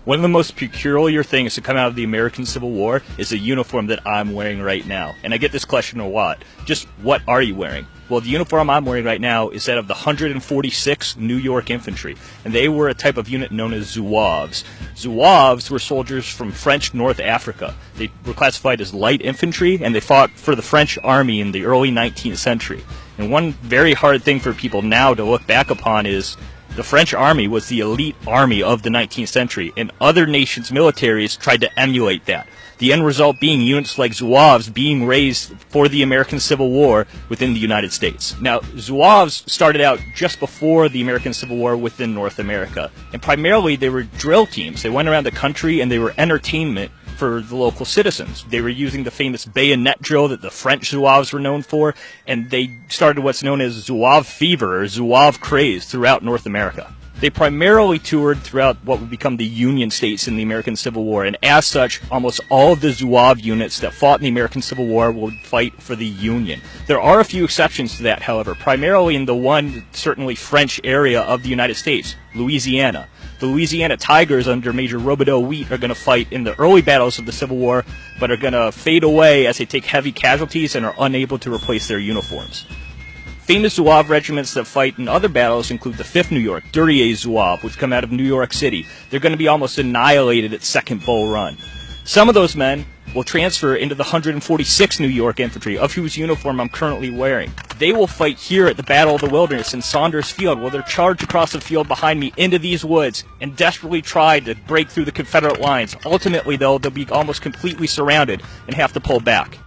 One of the most peculiar things to come out of the American Civil War is the uniform that I'm wearing right now. And I get this question a lot. Just what are you wearing? Well, the uniform I'm wearing right now is that of the 146th New York Infantry. And they were a type of unit known as Zouaves. Zouaves were soldiers from French North Africa. They were classified as light infantry, and they fought for the French army in the early 19th century. And one very hard thing for people now to look back upon is the French army was the elite army of the 19th century, and other nations' militaries tried to emulate that. The end result being units like Zouaves being raised for the American Civil War within the United States. Now, Zouaves started out just before the American Civil War within North America, and primarily they were drill teams. They went around the country and they were entertainment for the local citizens. They were using the famous bayonet drill that the French Zouaves were known for, and they started what's known as Zouave fever or Zouave craze throughout North America. They primarily toured throughout what would become the Union states in the American Civil War, and as such, almost all of the Zouave units that fought in the American Civil War would fight for the Union. There are a few exceptions to that, however, primarily in the one, certainly French area of the United States, Louisiana. The Louisiana Tigers under Major Robideau Wheat are going to fight in the early battles of the Civil War, but are going to fade away as they take heavy casualties and are unable to replace their uniforms. Famous Zouave regiments that fight in other battles include the 5th New York, Duryea Zouave, which come out of New York City. They're going to be almost annihilated at Second Bull Run. Some of those men will transfer into the 146th New York Infantry, of whose uniform I'm currently wearing. They will fight here at the Battle of the Wilderness in Saunders Field, while they're charged across the field behind me into these woods and desperately try to break through the Confederate lines. Ultimately, though, they'll be almost completely surrounded and have to pull back.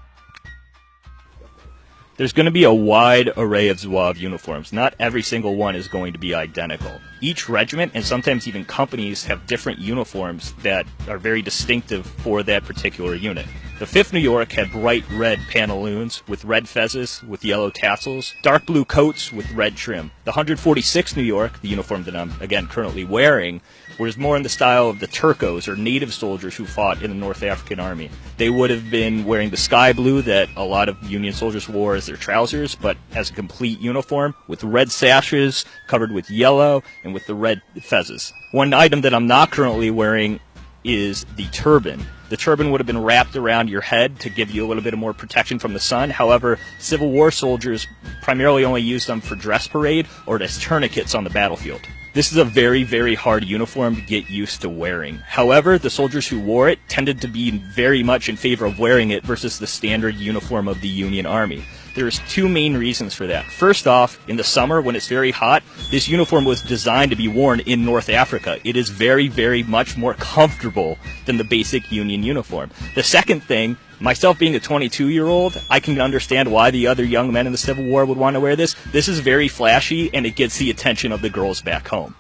There's going to be a wide array of Zouave uniforms. Not every single one is going to be identical. Each regiment, and sometimes even companies, have different uniforms that are very distinctive for that particular unit. The 5th New York had bright red pantaloons with red fezzes with yellow tassels, dark blue coats with red trim. The 146th New York, the uniform that I'm, again, currently wearing, was more in the style of the Turcos, or native soldiers who fought in the North African army. They would have been wearing the sky blue that a lot of Union soldiers wore as their trousers, but as a complete uniform, with red sashes, covered with yellow, and with the red fezzes. One item that I'm not currently wearing is the turban. The turban would have been wrapped around your head to give you a little bit more protection from the sun. However, Civil War soldiers primarily only used them for dress parade or as tourniquets on the battlefield. This is a very, very hard uniform to get used to wearing. However, the soldiers who wore it tended to be very much in favor of wearing it versus the standard uniform of the Union Army. There's two main reasons for that. First off, in the summer when it's very hot, this uniform was designed to be worn in North Africa. It is very, very much more comfortable than the basic Union uniform. The second thing, myself being a 22-year-old, I can understand why the other young men in the Civil War would want to wear this. This is very flashy, and it gets the attention of the girls back home.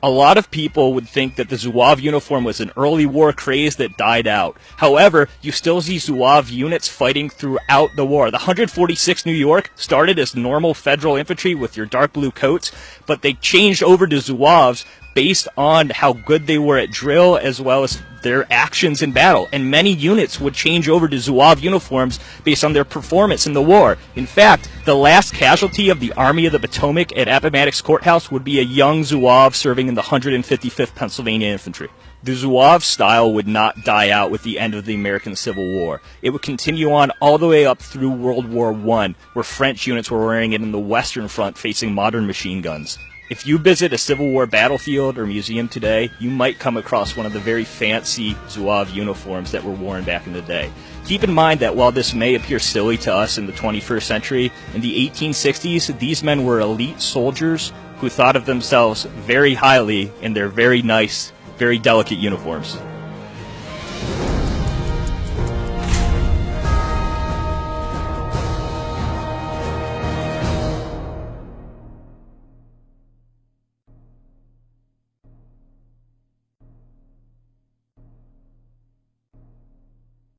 A lot of people would think that the Zouave uniform was an early war craze that died out. However, you still see Zouave units fighting throughout the war. The 146th New York started as normal federal infantry with your dark blue coats, but they changed over to Zouaves based on how good they were at drill as well as their actions in battle. And many units would change over to Zouave uniforms based on their performance in the war. In fact, the last casualty of the Army of the Potomac at Appomattox Courthouse would be a young Zouave serving in the 155th Pennsylvania Infantry. The Zouave style would not die out with the end of the American Civil War. It would continue on all the way up through World War I, where French units were wearing it in the Western Front facing modern machine guns. If you visit a Civil War battlefield or museum today, you might come across one of the very fancy Zouave uniforms that were worn back in the day. Keep in mind that while this may appear silly to us in the 21st century, in the 1860s, these men were elite soldiers who thought of themselves very highly in their very nice, very delicate uniforms.